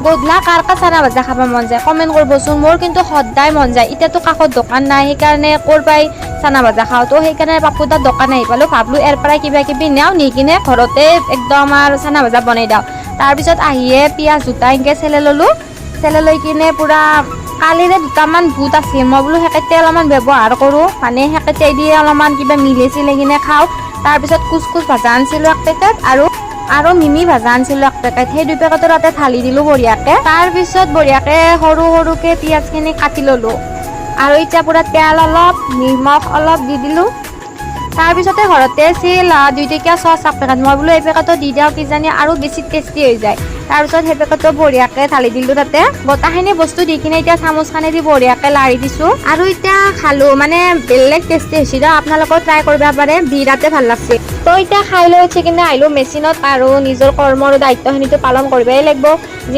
গধূলা কাৰ কাৰ চানা ভাজা খাব মন যায় কমেণ্ট কৰিবচোন। মোৰ কিন্তু সদায় মন যায়। এতিয়াতো কাষত দোকান নাই, সেইকাৰণে ক'ৰ পৰাই চানা ভাজা খাওঁ। তো সেইকাৰণে পাপু দাৰ দোকান আহি পালোঁ, ভাবলোঁ ইয়াৰ পৰাই কিবা কিবি নিওঁ, নি কিনে ঘৰতে একদম আৰু চানা ভাজা বনাই দিওঁ। তাৰপিছত আহিয়ে পিঁয়াজ দুটা এনেকৈ চেলে ল'লোঁ। চেলে লৈ কিনে পূৰা কালিৰে দুটামান বুট আছিল, মই বোলো সেকেতে অলপমান ব্যৱহাৰ কৰোঁ, মানে সেকেতে দিয়ে অলপমান কিবা মিলি চিলি কিনে খাওঁ। তাৰপিছত কুচকুচ ভাজা আনিছিলোঁ এক পেকেট আৰু মিমি ভাজা আনিছিলোঁ এক পেকেট। সেই 2 পেকেটো তাতে ঢালি দিলোঁ বঢ়িয়াকৈ। তাৰপিছত বঢ়িয়াকৈ সৰু সৰুকৈ পিঁয়াজখিনি কাটি ল'লোঁ আৰু এতিয়া পূৰা তেল অলপ নিমখ অলপ দি দিলোঁ। তাৰপিছতে ঘৰতে আছিল 2 টকীয়া চচ এক পেকেট, মই বোলো এই পেকেটো দি দিওঁ কিজানি আৰু বেছি টেষ্টি হৈ যায়। তাৰপিছত সেই পেকেটটো বঢ়িয়াকৈ ঢালি দিলোঁ তাতে। গোটেইখিনি বস্তু দি কিনে এতিয়া চামুচখানেদি বঢ়িয়াকৈ লাৰি দিছোঁ আৰু এতিয়া খালোঁ। মানে বেলেগ টেষ্টি হৈছে দিয়ক, আপোনালোকেও ট্ৰাই কৰিব পাৰে, বিৰাটেই ভাল লাগছে। তো এতিয়া খাই লৈ উঠি কিনে আহিলোঁ মেচিনত আৰু নিজৰ কৰ্মৰ দায়িত্বখিনিতো পালন কৰিবই লাগিব।